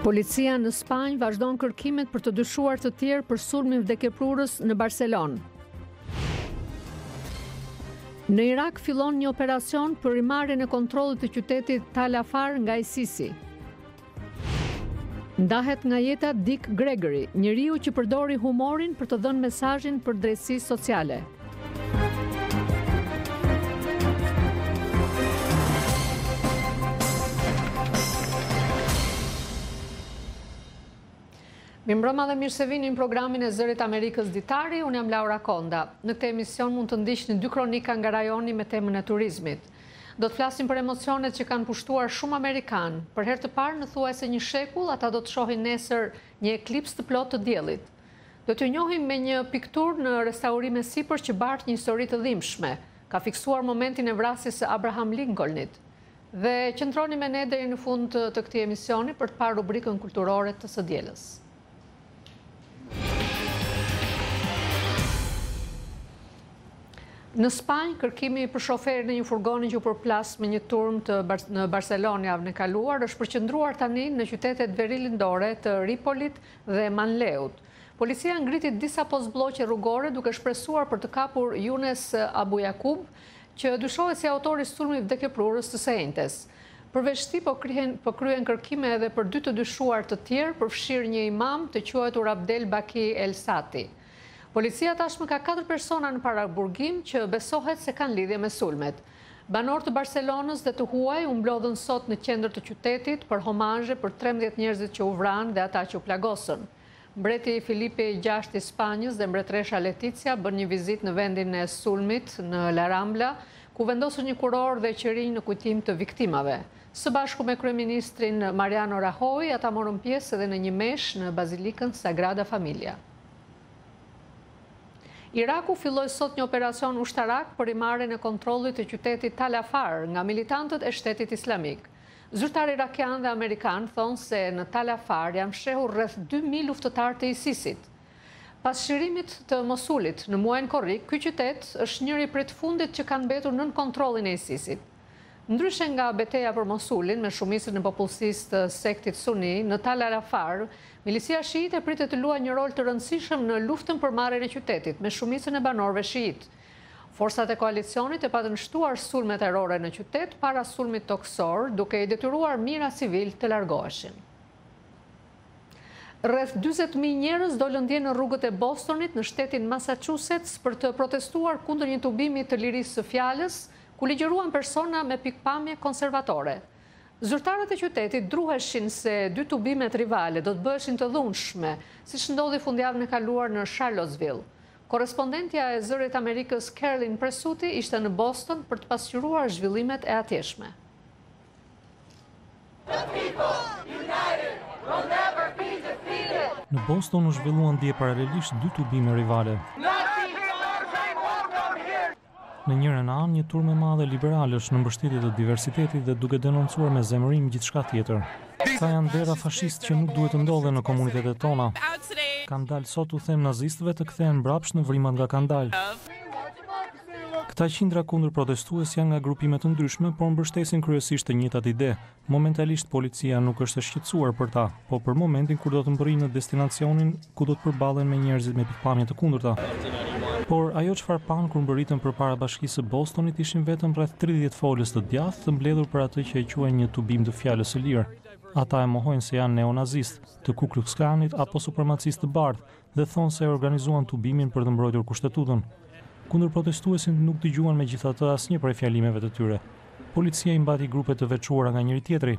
Policia në Spanjë vazhdon kërkimet për të dyshuar të tjerë për sulmin vdekjeprurës në Barcelonë. Në Irak fillon një operacion për rimarrjen e kontrollit të qytetit Tal Afar nga ISIS-i. Ndahet nga jeta Dick Gregory, njeriu që përdori humorin për të dhënë mesazhin për drejtësi sociale. Mirëmbrëma dhe mirë se vini në programin e Zërit Amerikës Ditari, unë jam Laura Konda. Në këtë emision mund të ndiqni 2 kronika nga rajoni me temën e turizmit. Do të flasim për emocionet që kanë pushtuar shumë Amerikanë. Për herë të parë në thuajse një shekull, ata do të shohin nesër një eklips të plot të diellit. Do t'ju njohim me një pikturë në restaurime sipër që bart një histori të dhimbshme. Ka fiksuar momentin e vrasjes së Abraham Lincolnit. Dhe qëndroni me ne deri në fund të këtij emisioni për të parë rubrikën kulturore të së dielës. Në Spanjë, kërkimi për shoferin në një furgoni që u përplas me një turm në Barcelonë javën e kaluar është përqendruar tani në qytetet verilindore të Ripolit dhe Manleut. Policia ngriti disa posbllogje rrugore duke shpresuar për të kapur Younes Abu Yakub, që dyshohet si autori i sulmit vdekjeprurës të së njëjtës. Përveç këtij po kryen kërkime edhe për 2 të dyshuar të tjerë, përfshirë një imam të quajtur Abdel Baki El Sati. Policia tashmë ka 4 persona në paraburgim që besohet se kanë lidhje me sulmet. Banorë të Barcelonës dhe të huaj u mblodhën sot në qendër të qytetit për homazhe për 13 njerëzit që u vranë dhe ata që u plagosën. Mbreti Filipe VI i Spanjës dhe mbretresha Leticia bën një vizitë në vendin e sulmit në La Rambla, ku vendosën një kuror dhe qërinj në kujtim të viktimave. Së bashku me kryeministrin Mariano Rajoy, ata morën pjesë edhe në një meshë në Bazilikën Sagrada Familia. Iraku filloi sot një operacion ushtarak për rimarrjen e kontrollit të qytetit Tal Afar nga militantët e Shtetit Islamik. Zyrtar irakian dhe amerikan thonë se në Tal Afar janë fshehur rreth 2000 luftëtar të ISIS-it. Pas shirimit të Mosulit në muajin korrik, ky qytet është njëri prej të fundit që kanë mbetur nën kontrollin e ISIS-it. Ndryshe nga betejë për Mosulin me shumicën e popullsisë të sektit suni, në Tal Afar, milicia shiite pritet të luajë një rol të rëndësishëm në luftën për marrjen e qytetit me shumicën e banorëve shiit. Forcat e koalicionit e patën shtuar sulme terrore në qytet para sulmit toksor, duke i detyruar mijëra civil të largoheshin. Rreth 40.000 njerëz dolën dje në rrugët e Bostonit në shtetin Massachusetts për të protestuar kundër një tubimi të lirisë së fjalës, ku ligjëruan persona me pikpamje konservatore. Zyrtarët e qytetit druheshin se 2 tubimet rivale do të bëheshin të dhunshme, siç ndodhi fundjavën e kaluar në Charlottesville. Korrespondentja e Zërit Amerikës Caroline Presuti ishte në Boston për të pasqyruar zhvillimet e atjeshme. Në Boston u zhvilluan dje paralelisht 2 tubime rivale. Në njërin anë, një turmë e madhe liberalësh në mbështetje të diversitetit dhe duke denoncuar me zemërim gjithçka tjetër. Ka janë dera fashist që nuk duhet të ndodhen në komunitetet tona. Kanë dalë sot u them nazistëve të kthehen mbrapsht në vrimat nga kanë dalë. Këta qindra kundër protestues janë nga grupime të ndryshme, por mbështesin kryesisht të njëjtat ide. Momentalisht policia nuk është e shqetësuar për ta, po për momentin kur do të mbërrijnë në destinacionin ku do të përballen me njerëzit me pikpamje të kundërta. Por ajo çfarë pan kur mbërritën përpara bashkisë së Bostonit ishin vetëm rreth 30 folës të djathtë të mbledhur për atë që e quajnë një tubim të fjalës së lirë. Ata e mohojnë se janë neonazistë, të Ku Klux Klanit apo supremacistë të bardhë dhe thonë se organizuan tubimin për të mbrojtur kushtetutën. Kundër protestuesit nuk dëgjuan megjithatë asnjë prej fjalimeve të tyre. Policia i mbati grupe të veçuara nga njëri tjetri.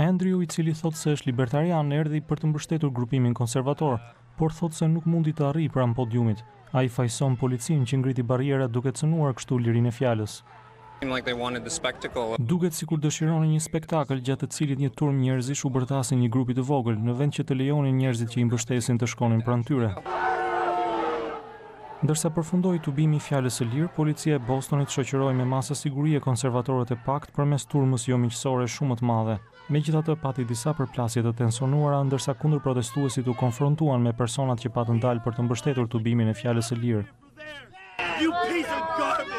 Andrew, i cili thotë se është libertarian, erdhi për të mbështetur grupimin konservator, por thotë se nuk mundi të arrijë pranë podiumit. Ai fajson policinë që ngriti barriera duke cënuar kështu lirinë e fjalës. Duket sikur dëshironin një spektakël gjatë të cilit një turm njerëzish u bërtasin një grupi të vogël, në vend që të lejonin njerëzit që i mbështesin të shkonin pranë tyre. Ndërsa përfundoi tubimi i fjalës së lirë, policia e Bostonit shoqëroi me masa sigurie konservatorët e pakt përmes turmës jo miqësore shumë të madhe. Megjithatë pati disa përplasje të tensionuara, ndërsa kundër protestuesit u konfrontuan me personat që patën dalë për të mbështetur tubimin e fjalës së lirë. You piece of garbage!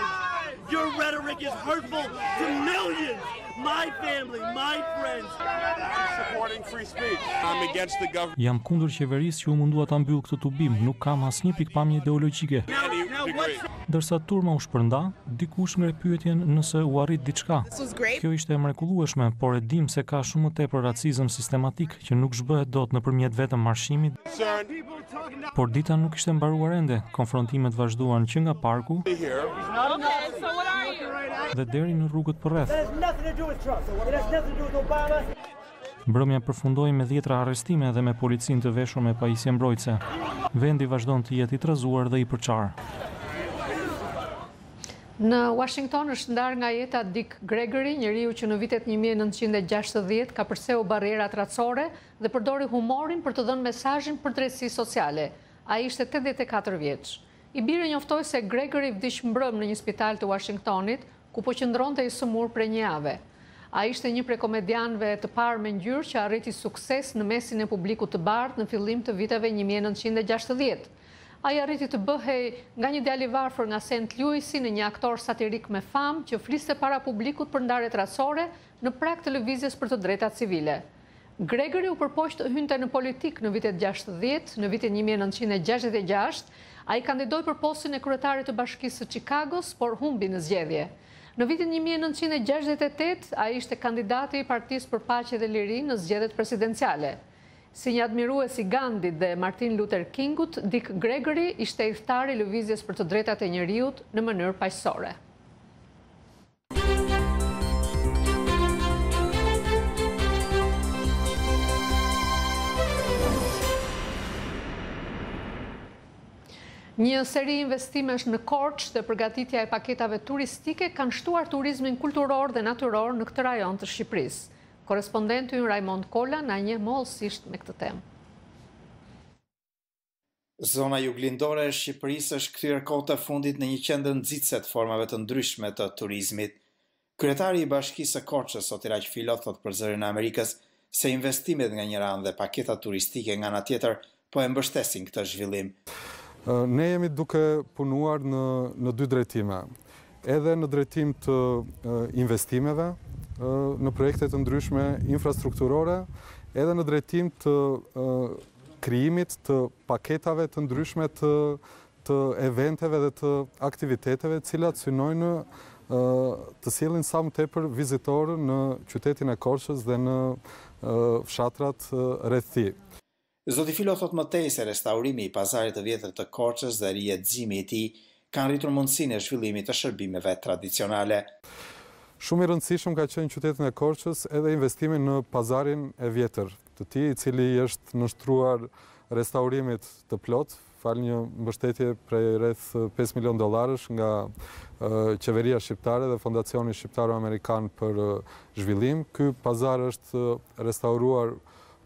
Your rhetoric is hurtful to millions! Jam kundër qeverisë që u mundua ta mbyll këtë tubim, nuk kam asnjë pikpamje ideologjike. Ndërsa turma u shpërnda, dikush ngre pyetjen nëse u arrit diçka. Kjo ishte e mrekullueshme, por e dim se ka shumë më tepër racizëm sistematik që nuk zhbëhet dot nëpërmjet vetëm marshimit. Por dita nuk ishte mbaruar ende. Konfrontimet vazhduan që nga parku dhe deri në rrugët përreth. Mbrëmja përfundoi me 10 arrestime dhe me policinë të veshur me pajisje mbrojtëse. Vendi vazhdon të jetë i trazuar dhe i përçar. Në Washington është ndarë nga jeta Dick Gregory, njeriu që në vitet 1960 ka përseu barrierat racore dhe përdori humorin për të dhënë mesazhin për drejtësi sociale. Ai ishte 84 vjeç. I biri njoftoi se Gregory vdiq mbrëm në një spital të Washingtonit, ku po qëndronte i sëmur prej një jave. Ai ishte një prej komedianëve të parë me ngjyrë që arriti sukses në mesin e publikut të bardhë në fillim të viteve 1960. Ai arriti të bëhej nga një djalë i varfër nga St. Louis në një aktor satirik me famë që fliste para publikut për ndarjet racore në prag të lëvizjes për të drejtat civile. Gregory u përpoq të hynte në politikë në vitet 60, në vitin 1966, ai kandidoi për postin e kryetarit të Bashkisë së Chicagos, por humbi në zgjedhje. Në vitin 1968, ai ishte kandidati i Partisë për Paqe dhe Liri në zgjedhjet presidenciale. Si një admirues i Gandhit dhe Martin Luther Kingut, Dick Gregory ishte udhëtari i lëvizjes për të drejtat e njerëzit në mënyrë paqësore. Një seri investimesh në Korçë dhe përgatitja e paketave turistike kanë shtuar turizmin kulturor dhe natyror në këtë rajon të Shqipërisë. Korespondenti ynë Raimond Kola na njeh më hollësisht me këtë temë. Zona juglindore e Shqipërisë është kthyer kohët e fundit në një qendër nxitse të formave të ndryshme të turizmit. Kryetari i Bashkisë së Korçës, sot Iraq Filo, thot për Zërin e Amerikës se investimet nga një anë dhe paketat turistike nga ana tjetër po e mbështesin këtë zhvillim. Ne jemi duke punuar në dy drejtime. Edhe në drejtim të investimeve, në projekte të ndryshme infrastrukturore, edhe në drejtim të krijimit të paketave të ndryshme të eventeve dhe të aktiviteteve, cilat synojnë të sjellin sa më tepër vizitorë në qytetin e Korçës dhe në fshatrat rreth tij. Zoti Filo thot më tej se restaurimi i pazarit të vjetër të Korçës dhe rihetëzimi i tij kanë rritur mundësinë e zhvillimit të shërbimeve tradicionale. Shumë i rëndësishëm ka qenë qytetin e Korçës edhe investimi në pazarin e vjetër të tij, i cili është nështruar restaurimit të plot, fal një mbështetje prej rreth $5 milion nga qeveria shqiptare dhe Fondacioni Shqiptaro-Amerikan për zhvillim. Ky pazar është restauruar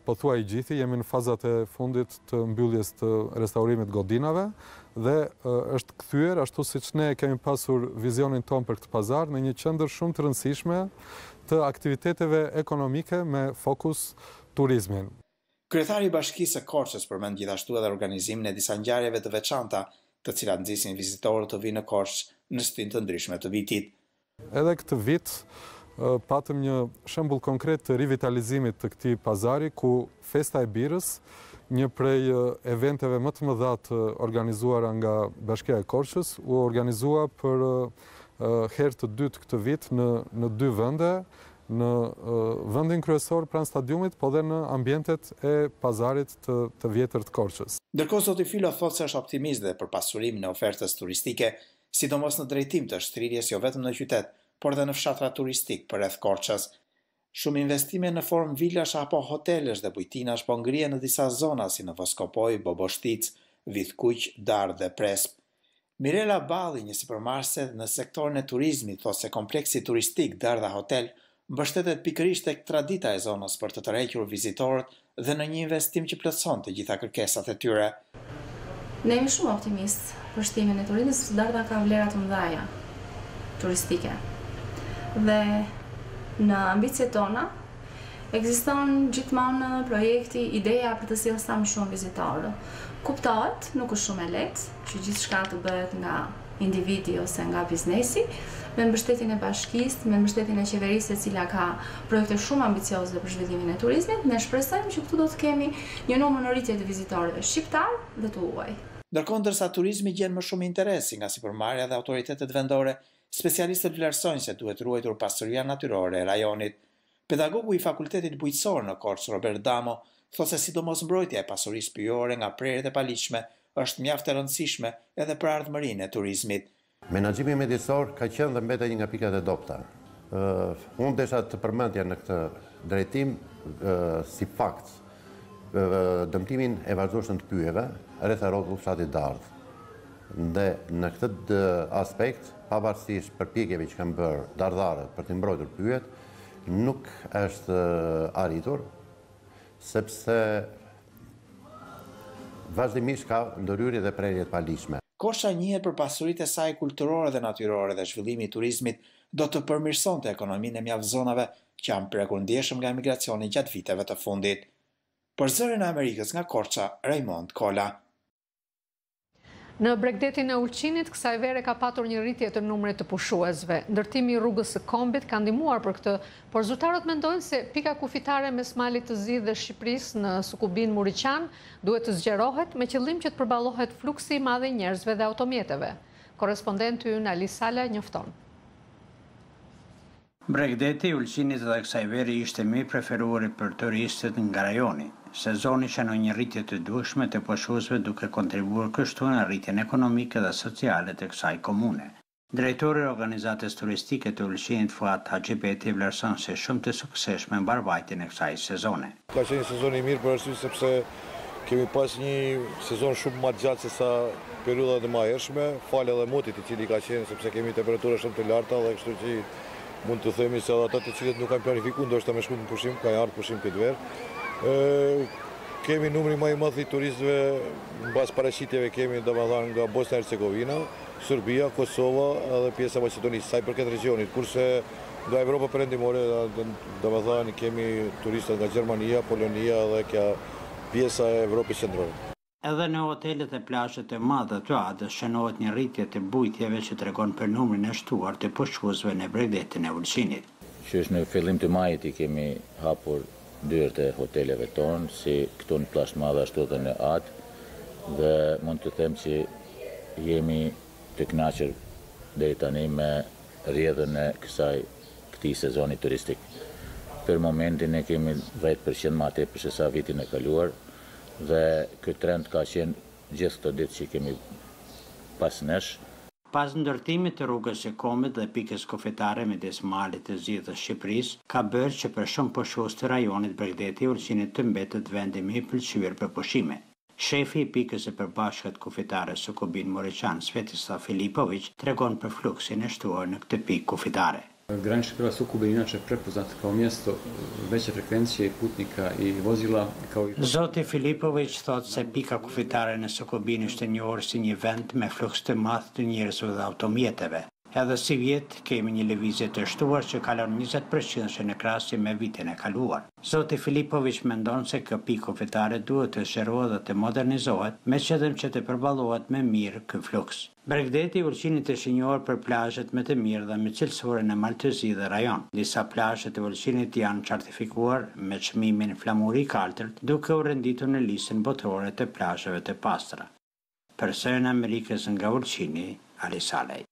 pothuaj gjithi, jemi në fazat e fundit të mbylljes të restaurimit godinave dhe është kthyer ashtu siç ne kemi pasur vizionin ton për këtë pazar në një qendër shumë të rëndësishme të aktiviteteve ekonomike me fokus turizmin. Kryetari i Bashkisë së Korçës përmend gjithashtu edhe organizimin e disa ngjarjeve të veçanta, të cilat nxisin vizitorët të vinë në Korçë në stin të ndryshme të vitit. Edhe këtë vit patëm një shembull konkret të rivitalizimit të këtij pazari, ku Festa e Birës, një prej eventeve më të mëdha të organizuara nga Bashkia e Korçës, u organizua për herë të dytë këtë vit në dy vende, në vendin kryesor pranë stadiumit, po dhe në ambientet e pazarit të vjetër të Korçës. Ndërkohë zoti Filo thotë se është optimist dhe për pasurimin e ofertës turistike, sidomos në drejtim të shtrirjes jo vetëm në qytet, por dhe në fshatra turistik përreth Korçës. Shumë investime në formë vilash apo hotelesh dhe bujtinash po ngrihen në disa zona si në Voskopoj, Boboshtic, Vidhkuq, Dar dhe Presp. Mirela Balli, një sipërmarrëse në sektorin e turizmit, thotë se kompleksi turistik Dar dhe Hotel mbështetet pikërisht tek tradita e zonës për të tërhequr vizitorët dhe në një investim që plotëson të gjitha kërkesat e tyre. Ne jemi shumë optimist për shtimin e turizmit, sepse Darda ka vlera të mëdha turistike. Dhe në ambicjet tona ekziston gjithmonë projekti, ideja për të sjellë sa më shumë vizitorë. Kuptohet, nuk është shumë e lehtë që gjithçka të bëhet nga individi ose nga biznesi, me mbështetjen e bashkisë, me mbështetjen e qeverisë e cila ka projekte shumë ambicioze për zhvillimin e turizmit, ne shpresojmë që këtu do të kemi një numër në rritje të vizitorëve shqiptar dhe të huaj. Ndërkohë, ndërsa turizmi gjen më shumë interesi nga sipërmarrja dhe autoritetet vendore, specialistët vlerësojnë se duhet ruajtur pasëria natyrore e rajonit. Pedagogu i Fakultetit Bujqësor në Korçë, Robert Damo, thotë se sidomos mbrojtja e pasurisë pyjore nga prerjet e paligjshme është mjaft e rëndësishme edhe për ardhmërinë e turizmit. Menaxhimi mjedisor ka qenë dhe mbetet një nga pikat e dobta. Unë desha të përmendja në këtë drejtim si fakt dëmtimin e vazhdueshëm të pyjeve rreth rrotull fshatit Dardh. Dhe në këtë aspekt, pavarësisht përpjekjeve që kanë bërë dardharët për të mbrojtur pyjet, nuk është arritur, sepse vazhdimisht ka ndërhyrje dhe prerje të paligjshme. Korça njihet për pasuritë e saj kulturore dhe natyrore dhe zhvillimi i turizmit do të përmirësonte ekonominë e mjaft zonave që janë prekur ndjeshëm nga emigracioni gjatë viteve të fundit. Për Zërin e Amerikës nga Korça, Raymond Kola. Në Bregdetin e Ulqinit, kësaj vere ka patur një rritje të numrit të pushuesve. Ndërtimi i rrugës së Kombit ka ndihmuar për këtë, por zyrtarët mendojnë se pika kufitare mes malit të Zi dhe Shqipërisë në Sukubin Muriqan duhet të zgjerohet me qëllim që të përballohet fluksi i madh i njerëzve dhe automjeteve. Korrespondenti ynë Ali Sala njofton. Bregdeti i Ulqinit dhe kësaj vere ishte më i preferuar për turistët nga rajoni. Sezoni shënon një rritje të duhshme të pushuesve duke kontribuar kështu në rritjen ekonomike dhe sociale të kësaj komune. Drejtori i organizatës turistike të Ulqinit Fuat Haxhibeti vlerëson se shumë të suksesshme mbarvajtjen e kësaj sezone. Ka qenë një sezon i mirë për arsye sepse kemi pas një sezon shumë më gjatë se sa periudhat e mëhershme, fal edhe motit i cili ka qenë sepse kemi temperatura shumë të larta dhe kështu që mund të themi se ata të cilët nuk kanë planifikuar ndoshta me shku në pushim, kanë ardhur pushim këtë verë. Kemi numri më i madh i turistëve mbas paraqitjeve kemi domethënë nga Bosnia e Hercegovina, Serbia, Kosova edhe pjesa e Maqedonisë, sa i përket regionit, kurse nga Evropa perëndimore domethënë kemi turistë nga Gjermania, Polonia dhe kjo pjesa e Evropës qendrore. Edhe në hotelet e plazhet e mëdha të Adës shënohet një rritje të bujtjeve që tregon për numrin e shtuar të pushuesve në Bregdetin e Ulqinit. Që është në fillim të majit i kemi hapur dyert e hoteleve tonë, si këtu në plazh madh ashtu edhe në Adë, dhe mund të them që jemi të kënaqur deri tani me rrjedhën e këtij sezoni turistik. Për momentin ne kemi 10% më tepër se sa vitin e kaluar, dhe ky trend ka qenë gjithë këtë ditë që kemi pas nesh. Pas ndërtimit të rrugës së Kombit dhe pikës kufitare midis malit të Zi dhe Shqipërisë, ka bërë që për shumë pushues të rajonit Bregdeti i Ulqinit të mbetet vendi më i pëlqyer për pushime. Shefi i pikës së përbashkët kufitare Sukubin Muriqan, Svetislav Filipović, tregon për fluksin e shtuar në këtë pikë kufitare. Granični prijelaz Sukob je inače prepoznat kao mjesto veće frekvencije putnika i vozila kao i... Zoti Filipović thot se pika kufitare në Sukobin është njohur si një vend me fluks të madh të njerëzve dhe automjeteve. Edhe si vjet kemi një lëvizje të shtuar që kalon 20% në krahasim me vitin e kaluar. Zoti Filipović mendon se kjo pikë kufitare duhet të zgjerohet dhe të modernizohet me qëllim që të përballohet më mirë ky fluks. Bregdeti i Ulqinit është i njohur për plazhet më të mirë dhe më cilësore në Maltëzi dhe rajon. Disa plazhe të Ulqinit janë certifikuar me çmimin Flamuri i Kaltërt, duke u renditur në listën botërore të plazheve të pastra. Për Zërin e Amerikës nga Ulqini, Ali Salej.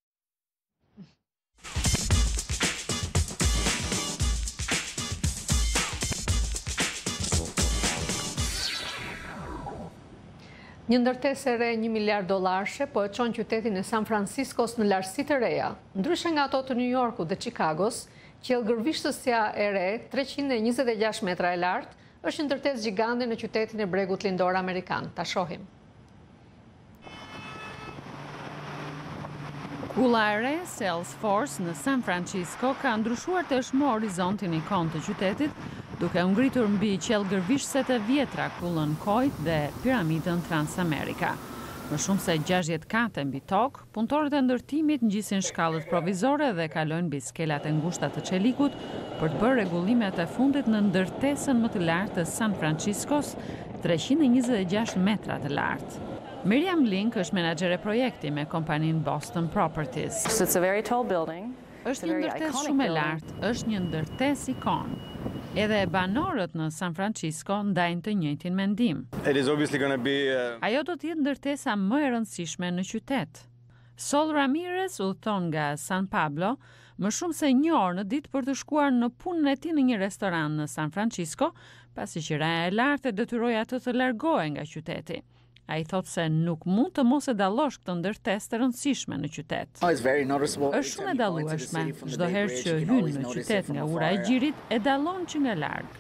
Një ndërtesë e re $1 miliard po e çon qytetin e San Franciscos në lartësi të reja. Ndryshe nga ato të New Yorkut dhe Chicagos, qiellgërvishtësja e re, 326 metra e lartë, është një ndërtesë gjigande në qytetin e bregut lindor amerikan. Ta shohim. Kulla e re Salesforce në San Francisco ka ndryshuar të shmo horizontin ikon të qytetit, duke u ngritur mbi qiellgërvishtëset e vjetra kullën Coit dhe piramidën Transamerika. Më shumë se 60 kate mbi tokë, punëtorët e ndërtimit ngjisin shkallët provizore dhe kalojnë mbi skelat e ngushta të çelikut për të bërë rregullimet e fundit në ndërtesën më të lartë të San Franciscos, 326 metra të lartë. Miriam Link është menaxhere projekti me kompaninë Boston Properties. It's a very tall building. Është një ndërtesë shumë e lartë, është një ndërtesë ikon. Edhe banorët në San Francisco ndajnë të njëjtin mendim. Ajo do të jetë ndërtesa më e rëndësishme në qytet. Sol Ramirez udhton nga San Pablo më shumë se një orë në ditë për të shkuar në punën e tij në një restoran në San Francisco, pasi që raja e lartë e detyroi atë të largohej nga qyteti. Ai thotë se nuk mund të mos e dallosh këtë ndërtesë të rëndësishme në qytet. Është shumë e dallueshme. Çdo herë që hyn në qytet nga ura e gjirit, e dallon që nga larg.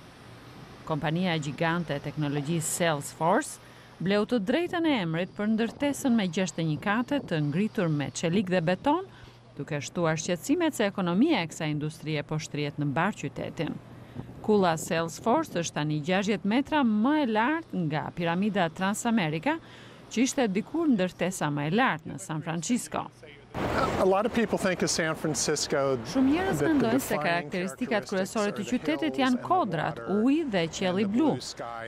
Kompania gjigante e teknologjisë Salesforce bleu të drejtën e emrit për ndërtesën me 61 kate të ngritur me çelik dhe beton, duke shtuar shqetësimet se ekonomia e kësaj industrie po shtrihet në mbar qytetin. Kulla Salesforce është tani 60 metra më e lartë nga piramida Transamerika, që ishte dikur ndërtesa më e lartë në San Francisco. Shumë njerëz mendojnë se karakteristikat kryesore të qytetit janë kodrat, uji dhe qielli blu.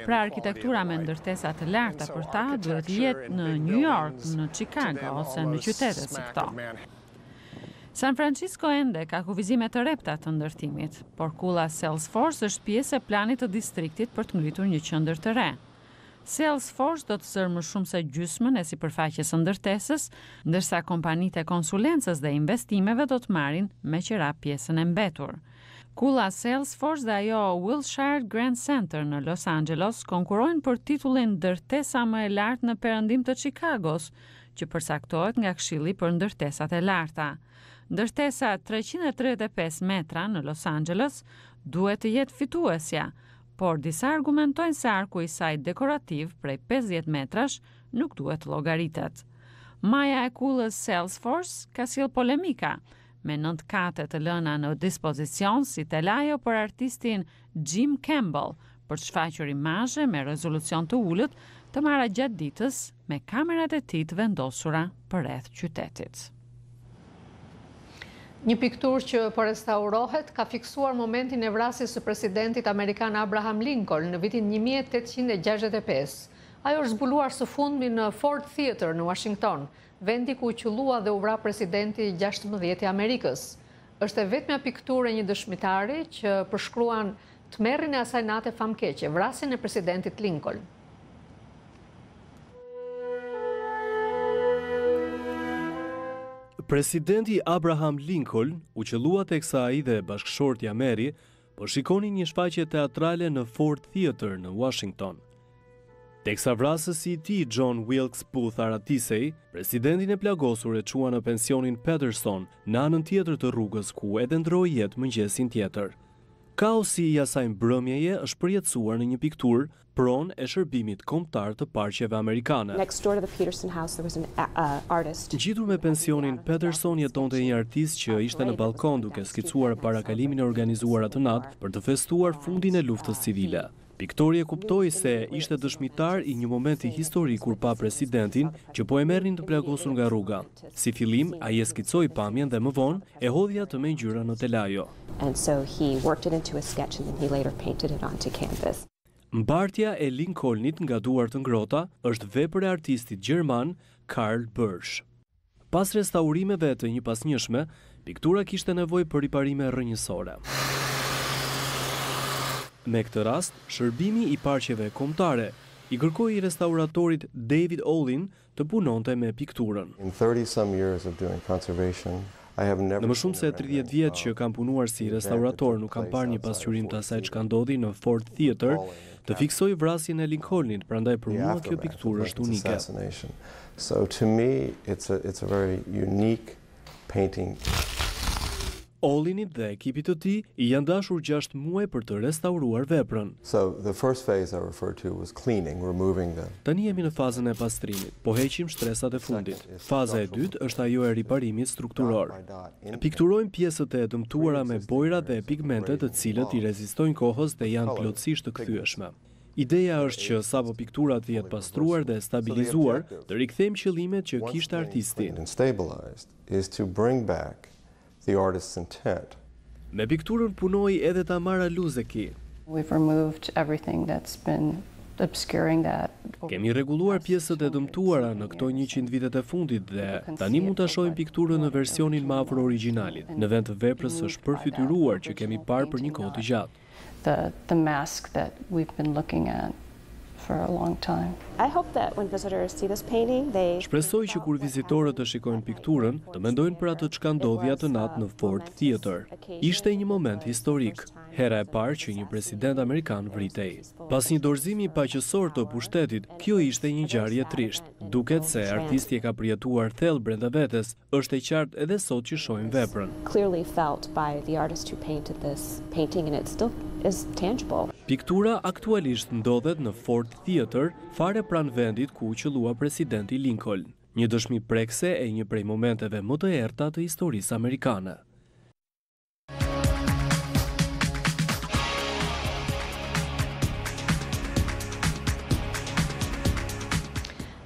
Pra arkitektura me ndërtesa të larta për ta duhet të jetë në New York, në Chicago ose në qytete si këto. San Francisco ende ka kufizime të repta të ndërtimit, por kulla Salesforce është pjesë e planit të distriktit për të ngritur një qendër të re. Salesforce do të zërë më shumë se gjysmën e sipërfaqes së ndërtesës, ndërsa kompanitë e konsulencës dhe investimeve do të marrin me qira pjesën e mbetur. Kulla Salesforce dhe ajo Wilshire Grand Center në Los Angeles konkurrojnë për titullin ndërtesa më e lartë në perëndim të Chicagos, që përsaktohet nga Këshilli për ndërtesat e larta. Ndërtesa 335 metra në Los Angeles duhet të jetë fituesja, por disa argumentojnë se arku i saj dekorativ prej 50 metrash nuk duhet llogaritet. Maja e kullës Salesforce ka sjell polemika, me 9 kate të lëna në dispozicion si telajo për artistin Jim Campbell, për të shfaqur imazhe me rezolucion të ulët të marra gjatë ditës me kamerat e tij të vendosura përreth qytetit. Një pikturë që po restaurohet ka fiksuar momentin e vrasjes së presidentit amerikan Abraham Lincoln në vitin 1865. Ajo është zbuluar së fundmi në Ford Theater në Washington, vendi ku qëllua dhe u vra presidenti 16 i Amerikës. Është e vetmja pikturë e një dëshmitari që përshkruan tmerrin e asaj nate famkeqe, vrasjen e presidentit Lincoln. Presidenti Abraham Lincoln u qellua teksa ai dhe bashkëshortja Mary po shikonin një shfaqje teatrale në Ford Theater në Washington. Teksa vrasësi i tij John Wilkes Booth Aratisej, presidentin e plagosur e çua në pensionin Patterson në anën tjetër të rrugës ku edhe ndroi jetë mëngjesin tjetër. Kaosi i asaj mbrëmjeje është përjetësuar në një pikturë pronë e shërbimit kombëtar të parqeve amerikane. Ngjitur me pensionin Patterson jetonte një artist që ishte në balkon duke skicuar parakalimin e organizuar atë natë për të festuar fundin e luftës civile. Piktori e kuptoi se ishte dëshmitar i një momenti historik kur pa presidentin që po e merrnin të plagosur nga rruga. Si fillim, ai e skicoi pamjen dhe më vonë e hodhi atë me ngjyra në telajo. Mbartja e Lincolnit nga duart të ngrota është vepër e artistit gjerman Karl Börsch. Pas restaurimeve të njëpasnjëshme, piktura kishte nevojë për riparime rrënjësore. Me këtë rast, shërbimi i parqeve kombëtare i kërkoi restauratorit David Olin të punonte me pikturën. Në më shumë se 30 vjet që kam punuar si restaurator, nuk kam parë një pasqyrim të asaj çka ndodhi në Ford Theater, të fiksoj vrasjen e Lincolnit, prandaj për mua kjo pikturë është unike. So to me it's a very unique painting. Olinit dhe ekipit të tij I janë dashur 6 muaj për të restauruar veprën. So the first phase I referred to was cleaning, removing them. Tani jemi në fazën e pastrimit, po heqim shtresat e fundit. Faza e dytë është ajo e riparimit strukturor. Pikturojmë pjesët e dëmtuara me bojra dhe pigmente të cilët I rezistojnë kohës dhe janë plotësisht të kthyeshme. Ideja është që sapo piktura të jetë pastruar dhe stabilizuar, të rikthejmë qëllimet që kishte artisti. The artist's intent. Me pikturën punoi edhe Tamara Luzeki. We've removed everything that's been Kemi rregulluar pjesët e dëmtuara në këto 100 vitet e fundit dhe tani mund ta shohim pikturën në versionin më afër originalit, në vend të veprës së shpërfytyruar që kemi parë për një kohë të gjatë. The mask that we've been looking at for a long time. I hope that when visitors see this painting, they Shpresoj që kur vizitorët të shikojnë pikturën, të mendojnë për atë çka ndodhi atë natë në Ford Theater. Ishte një moment historik, hera e parë që një president amerikan vritej. Pas një dorëzimi paqësor të pushtetit, kjo ishte një ngjarje trisht. Duket se artisti e ka përjetuar thellë brenda vetes, është e qartë edhe sot që shohim veprën. clearly felt by the artist who painted this painting, and it still is tangible. Piktura aktualisht ndodhet në Ford Theater, fare pranë vendit ku qëllua presidenti Lincoln. Një dëshmi prekse e një prej momenteve më të errta të historisë amerikane.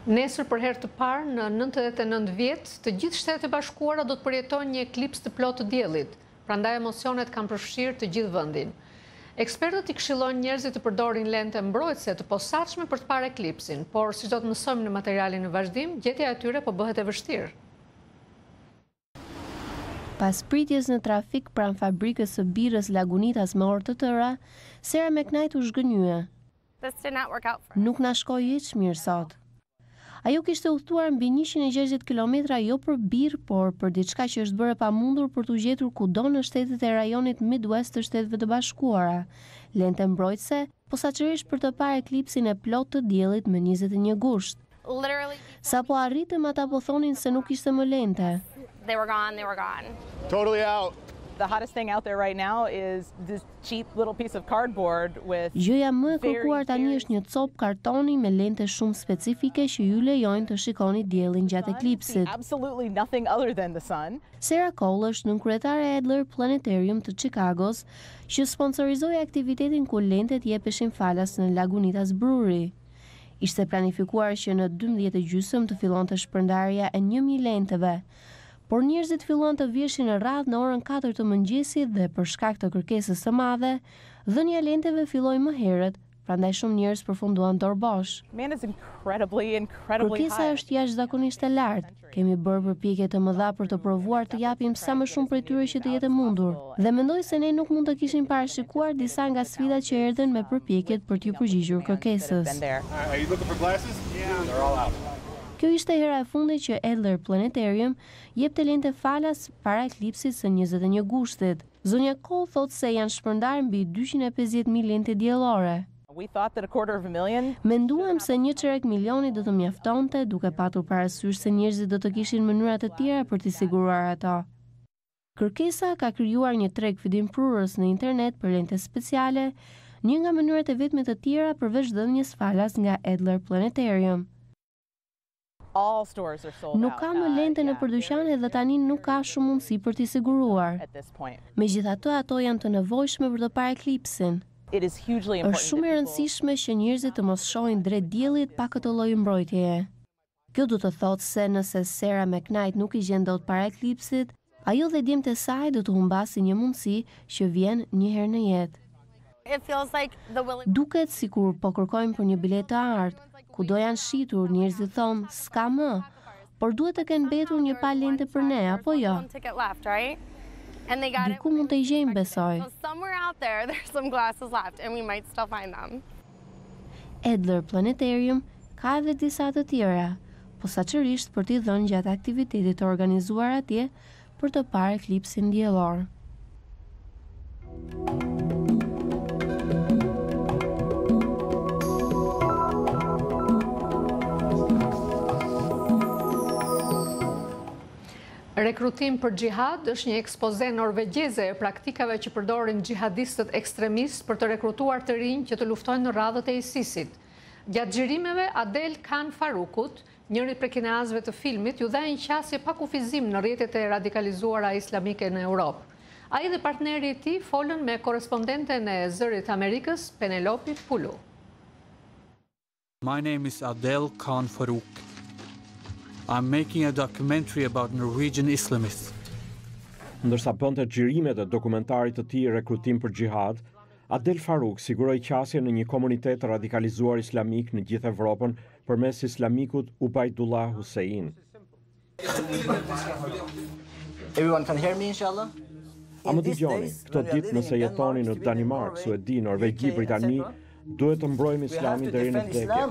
Nesër për herë të parë në 99 vjet, të gjithë Shtetet e Bashkuara do të përjetojnë një eklips të plotë të diellit, prandaj emocionet kanë përfshirë të gjithë vendin. Ekspertët i këshillojnë njerëzit të përdorin lente mbrojtëse të posaçme për të parë eklipsin, por siç do të mësojmë në materialin në vazhdim, gjetja e tyre po bëhet e vështirë. Pas pritjes në trafik pranë fabrikës së birës Lagunitas me orë të tëra, Sera McKnight u zhgënjye. Nuk na shkoi hiç mirë sot. Ajo kishte udhëtuar mbi 160 kilometra jo për birë, por për diçka që është bërë pamundur për t'u gjetur kudo në shtetet e rajonit Midwest të Shteteve të Bashkuara. Lente mbrojtëse, posaçërisht për të parë eklipsin e plotë të diellit më 21 gusht. Sapo arritëm ata po thonin se nuk ishte më lente. They were gone. Totally out. The hottest thing out there right now is this cheap little piece of cardboard with Gjëja më e kërkuar tani është një copë kartoni me lente shumë specifike që ju lejojnë të shikoni diellin gjatë eklipsit. Absolutely nothing other than the sun. Sarah Cole është nënkryetare e Adler Planetarium të Chicagos, që sponsorizoi aktivitetin ku lentet jepeshin falas në Lagunitas Brewery. Ishte planifikuar që në 12:30 të fillonte shpërndarja e 1000 lenteve. Por njerëzit filluan të vjeshin në radhë në orën 4 të mëngjesit dhe për shkak të kërkesës së madhe, dhënia lenteve filloi më herët, prandaj shumë njerëz përfunduan dorëbosh. Kërkesa është jashtëzakonisht e lartë. Kemi bërë përpjekje të mëdha për të provuar të japim sa më shumë prej tyre që të jetë mundur. Dhe mendoj se ne nuk mund të kishim parashikuar disa nga sfidat që erdhen me përpjekjet për t'ju përgjigjur kërkesës. Kjo ishte hera e fundit që Adler Planetarium jepte lente falas para eklipsit së 21 gushtit. Zonja Cole thotë se janë shpërndarë mbi 250.000 lente diellore. Menduam se 1/3 milioni do të mjaftonte, duke patur parasysh se njerëzit do të kishin mënyra të tjera për t'i siguruar ato. Kërkesa ka krijuar një treg fidimprurës në internet për lente speciale, një nga mënyrat e vetme të tjera përveç dhënies falas nga Adler Planetarium. Nuk ka më lente në përdyqane dhe tani nuk ka shumë mundësi për t'i siguruar. Megjithatë, ato janë të nevojshme për të parë eklipsin. Është shumë e rëndësishme që njerëzit të mos shohin drejt diellit pa këtë lloj mbrojtjeje. Kjo do të thotë se nëse Sera McKnight nuk i gjen dot para eklipsit, ajo dhe djemtë e saj do të humbasin një mundësi që vjen një herë në jetë. Duket sikur po kërkojmë për një biletë të artë. Kudo janë shitur, njerëzit thonë, s'ka më, por duhet të kenë mbetur një palë lente për ne, apo jo? Diku mund të i gjejmë, besoj. Adler Planetarium ka edhe disa të tjera, posaçërisht për t'i dhënë gjatë aktivitetit të organizuar atje për të parë eklipsin diellor. Rekrutim për xhihad është një ekspoze norvegjeze e praktikave që përdorin xhihadistët ekstremistë për të rekrutuar të rinj që të luftojnë në radhët e ISIS-it. Gjatë xhirimeve, Adel Khan Farukut, njëri prej kinezëve të filmit, ju dha një qasje pa kufizim në rrjetet e radikalizuara islamike në Europë. Ai dhe partneri i tij folën me korrespondenten e Zërit Amerikës, Penelope Pulu. My name is Adel Khan Faruk. I'm making a documentary about Norwegian Islamists. Ndërsa bënte xhirimet e dokumentarit të tij Rekrutim për xhihad, Adel Faruk siguroi qasje në një komunitet radikalizuar islamik në gjithë Evropën përmes islamikut Ubaidullah Hussein. Everyone can hear me, inshallah? A më dëgjoni, këto ditë nëse jetoni në Danimark, Suedi, Norvegji, Britani, duhet të mbrojmë islamin deri në vdekje.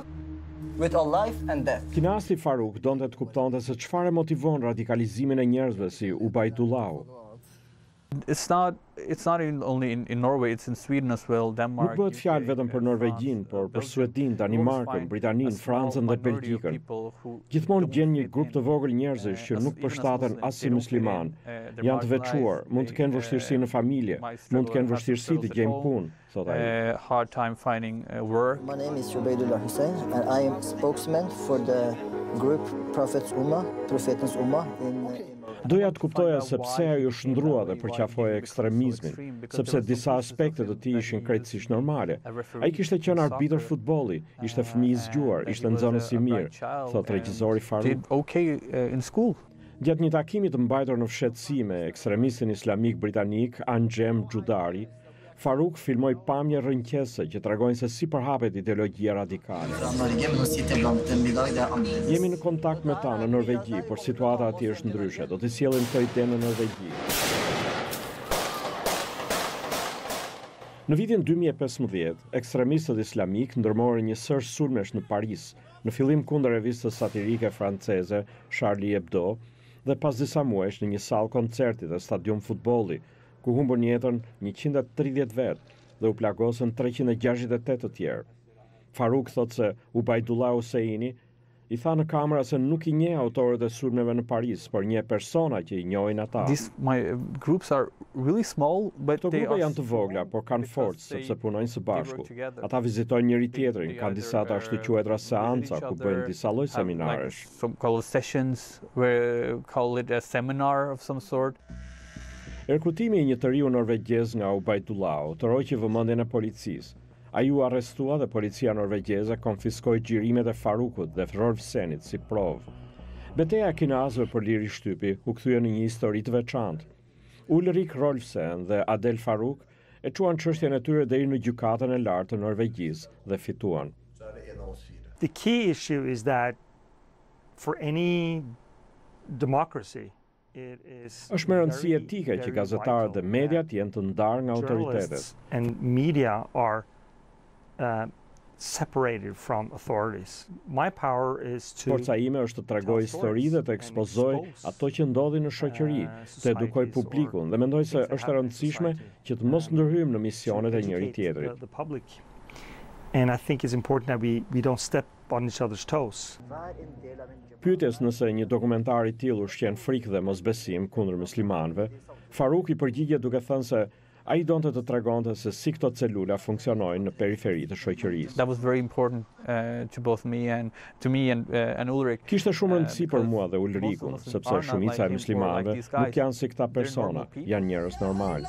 With all life and death. Kinasti Faruk donte të kuptonte se çfarë motivon radikalizimin e njerëzve si Ubaidullahu. It's not only in Norway, it's in Sweden as well, Denmark. Nuk bëhet fjalë vetëm për Norvegjin, por për Suedin, Danimarkën, Britanin, Francën dhe Belgjikën. Gjithmonë gjen një grup të vogël njerëzish që nuk përshtaten as si musliman. Janë të veçuar, mund të kenë vështirësi në familje, mund të kenë vështirësi të gjejnë punë, thot ai. Hard time finding work. My name is Ubaidullah Hussein and I am spokesman for the group Prophet's Ummah, Prophet's Ummah in Doja të kuptoja se pse ajo shndrua dhe përqafoi ekstremizmin, sepse disa aspekte të tij ishin krejtësisht normale. Ai kishte qenë arbitër futbolli, ishte fëmijë i zgjuar, ishte nxënës i mirë, thot regjizori Faruk. Gjatë një takimi të mbajtur në fshehtësi me ekstremistin islamik britanik Anjem Gjudari, Faruk filmoi pamje rrënqese që tregojnë se si përhapet ideologjia radikale. Jemi në kontakt me ta në Norvegji, por situata aty është ndryshe. Do t'i sjellim këtë ide në Norvegji. Në vitin 2015, ekstremistët islamik ndërmorën një sër sulmesh në Paris, në fillim kundër revistës satirike franceze Charlie Hebdo dhe pas disa muajsh në një sallë koncerti dhe stadium futbolli, ku humbën jetën 130 vetë dhe u plagosën 368 të tjerë. Faruk thot se Ubaidullah Husseini I tha në kamera se nuk I njeh autorët e sulmeve në Paris, por njeh persona që I njohin ata. Këto grupe janë të vogla, por kanë forcë sepse punojnë së bashku. Ata vizitojnë njëri tjetrin, kanë disa të ashtu quajtura seanca ku bëjnë disa lloj seminaresh. Rekrutimi I një të riu norvegjez nga Ubaidullahu tërhoqi vëmendjen e policisë. Ai u arrestua dhe policia norvegjeze konfiskoi xhirimet e Farukut dhe Rolfsenit si provë. Betejë e kinazëve për liri shtypi u kthye në një histori të veçantë. Ulrik Rolfsen dhe Adel Faruk e çuan çështjen e tyre deri në gjykatën e lartë të Norvegjisë dhe fituan. The key issue is that for any democracy është me rëndësi etike që gazetarët dhe mediat jenë të ndarë nga autoritetet. And media are separated from authorities. My power is to Forca ime është të tregoj histori dhe të ekspozoj ato që ndodhi në shoqëri, të edukoj publikun dhe mendoj se është e rëndësishme që të mos ndërhyjmë në misionet e njëri tjetrit. And I think it's important that we don't step on each other's toes. Pyetjes nëse një dokumentar I tillë ushqen frikë dhe mosbesim kundër muslimanëve, Faruk I përgjigje duke thënë se ai donte të tregonte se si këto celula funksionojnë në periferi të shoqërisë. That was very important to both me and Ulrik. Kishte shumë rëndësi për mua dhe Ulrikun, sepse shumica e muslimanëve nuk janë si këta persona, janë njerëz normal.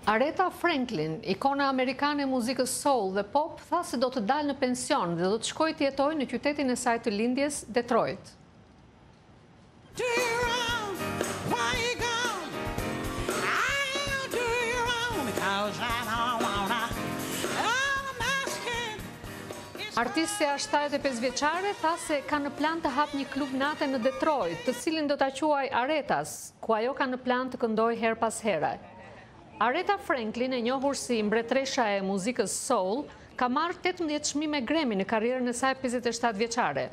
Aretha Franklin, ikona amerikane e muzikës soul dhe pop, tha se do të dalë në pension dhe do të shkojë të jetojë në qytetin e saj të lindjes, Detroit. Artistja 75 vjeçare tha se ka në plan të hap një klub nate në Detroit, të cilin do ta quaj Aretas, ku ajo ka në plan të këndojë her pas here. Aretha Franklin, e njohur si mbretëresha e muzikës soul, ka marrë 18 çmime Grammy në karrierën e saj 57 vjeçare.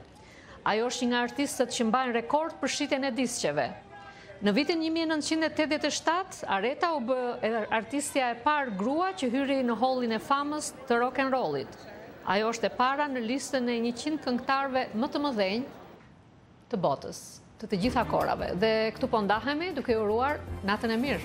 Ajo është një nga artistët që mbajnë rekord për shitjen e diskeve. Në vitin 1987, Aretha u bë artistja e parë grua që hyri në hallin e famës të rock and rollit. Ajo është e para në listën e 100 këngëtarëve më të mëdhenj të botës, të gjitha kohërave. Dhe këtu po ndahemi duke uruar natën e mirë.